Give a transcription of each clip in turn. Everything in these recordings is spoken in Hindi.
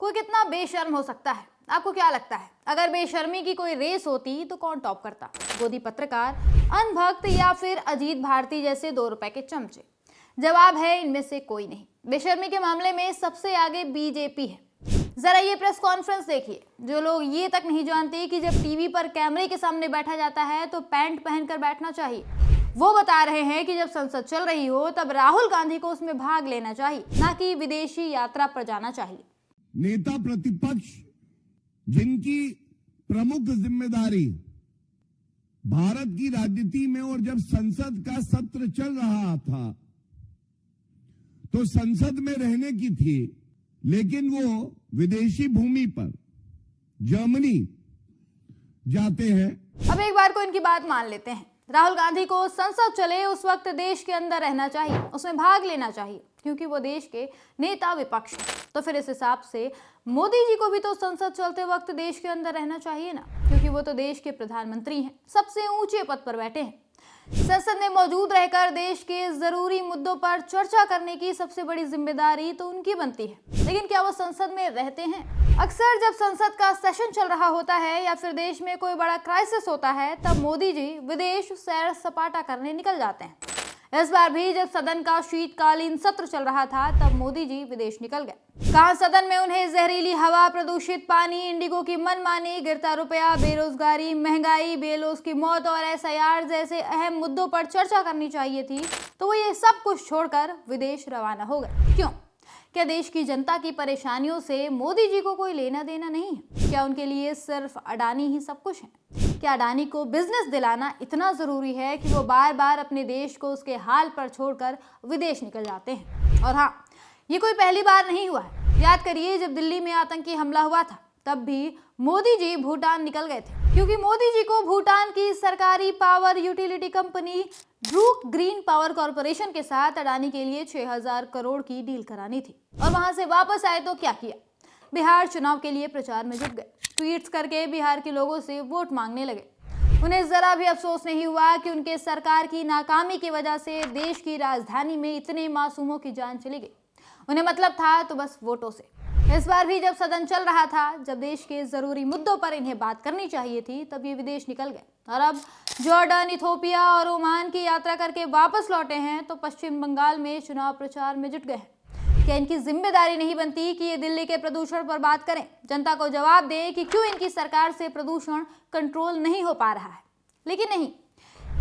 कोई कितना बेशर्म हो सकता है? आपको क्या लगता है, अगर बेशर्मी की कोई रेस होती तो कौन टॉप करता? गोदी पत्रकार, अनभक्त या फिर अजीत भारती जैसे 2 रुपए के चमचे? जवाब है इनमें से कोई नहीं। बेशर्मी के मामले में सबसे आगे बीजेपी है। जरा ये प्रेस कॉन्फ्रेंस देखिए। जो लोग ये तक नहीं जानते कि जब टीवी पर कैमरे के सामने बैठा जाता है तो पैंट पहनकर बैठना चाहिए, वो बता रहे हैं कि जब संसद चल रही हो तब राहुल गांधी को उसमें भाग लेना चाहिए, ना कि विदेशी यात्रा पर जाना चाहिए। नेता प्रतिपक्ष जिनकी प्रमुख जिम्मेदारी भारत की राजनीति में, और जब संसद का सत्र चल रहा था तो संसद में रहने की थी, लेकिन वो विदेशी भूमि पर जर्मनी जाते हैं। अब एक बार को इनकी बात मान लेते हैं। राहुल गांधी को संसद चले उस वक्त देश के अंदर रहना चाहिए, उसमें भाग लेना चाहिए, क्योंकि वो देश के नेता विपक्ष हैं। तो फिर इस हिसाब से मोदी जी को भी तो संसद चलते वक्त देश के अंदर रहना चाहिए ना, क्योंकि वो तो देश के प्रधानमंत्री हैं, सबसे ऊंचे पद पर बैठे हैं। संसद में मौजूद रहकर देश के जरूरी मुद्दों पर चर्चा करने की सबसे बड़ी जिम्मेदारी तो उनकी बनती है। लेकिन क्या वो संसद में रहते हैं? अक्सर जब संसद का सेशन चल रहा होता है या फिर देश में कोई बड़ा क्राइसिस होता है, तब मोदी जी विदेश सैर सपाटा करने निकल जाते हैं। इस बार भी जब सदन का शीतकालीन सत्र चल रहा था तब मोदी जी विदेश निकल गए। कहा सदन में उन्हें जहरीली हवा, प्रदूषित पानी, इंडिगो की मनमानी, गिरता रुपया, बेरोजगारी, महंगाई, बेलोस की मौत और एसआईआर जैसे अहम मुद्दों पर चर्चा करनी चाहिए थी, तो वो ये सब कुछ छोड़कर विदेश रवाना हो गए। क्यों? क्या देश की जनता की परेशानियों से मोदी जी को कोई लेना देना नहीं है? क्या उनके लिए सिर्फ अडानी ही सब कुछ है? क्या अडानी को बिजनेस दिलाना इतना जरूरी है कि वो बार बार अपने देश को उसके हाल पर छोड़कर विदेश निकल जाते हैं? और हाँ, ये कोई पहली बार नहीं हुआ है। याद करिए, जब दिल्ली में आतंकी हमला हुआ था तब भी मोदी जी भूटान निकल गए थे, क्योंकि मोदी जी को भूटान की सरकारी power utility company Druk green power corporation के साथ अडानी के लिए 6000 करोड़ की डील करानी थी। और वहां से वापस आए तो क्या किया? बिहार चुनाव के लिए प्रचार में जुट गए। ट्वीट्स करके बिहार के लोगों से वोट मांगने लगे। उन्हें जरा भी अफसोस नहीं हुआ कि उनके सरकार की नाकामी की वजह से देश की राजधानी में इतने मासूमों की जान चली गई। उन्हें मतलब था तो बस वोटों से। इस बार भी जब सदन चल रहा था, जब देश के जरूरी मुद्दों पर इन्हें बात करनी चाहिए थी, तब ये विदेश निकल गए और अब जॉर्डन, इथोपिया और ओमान की यात्रा करके वापस लौटे हैं तो पश्चिम बंगाल में चुनाव प्रचार में जुट गए हैं। क्या इनकी जिम्मेदारी नहीं बनती कि ये दिल्ली के प्रदूषण पर बात करें, जनता को जवाब दें कि क्यों इनकी सरकार से प्रदूषण कंट्रोल नहीं हो पा रहा है? लेकिन नहीं,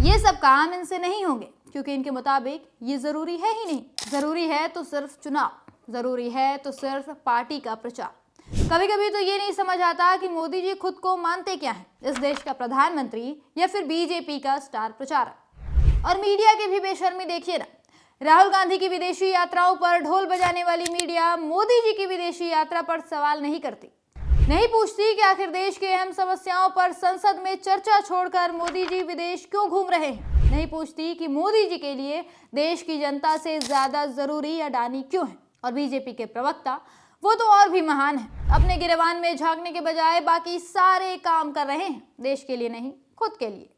ये सब काम इनसे नहीं होंगे, क्योंकि इनके मुताबिक ये जरूरी है ही नहीं। जरूरी है तो सिर्फ चुनाव, जरूरी है तो सिर्फ पार्टी का प्रचार। कभी कभी तो ये नहीं समझ आता कि मोदी जी खुद को मानते क्या हैं, इस देश का प्रधानमंत्री या फिर बीजेपी का स्टार प्रचारक? और मीडिया की भी बेशर्मी देखिए ना। राहुल गांधी की विदेशी यात्राओं पर ढोल बजाने वाली मीडिया मोदी जी की विदेशी यात्रा पर सवाल नहीं करती, नहीं पूछती कि आखिर देश की अहम समस्याओं पर संसद में चर्चा छोड़कर मोदी जी विदेश क्यों घूम रहे हैं, नहीं पूछती कि मोदी जी के लिए देश की जनता से ज्यादा जरूरी अडानी क्यों है। और बीजेपी के प्रवक्ता, वो तो और भी महान है, अपने गिरेबान में झांकने के बजाय बाकी सारे काम कर रहे हैं, देश के लिए नहीं, खुद के लिए।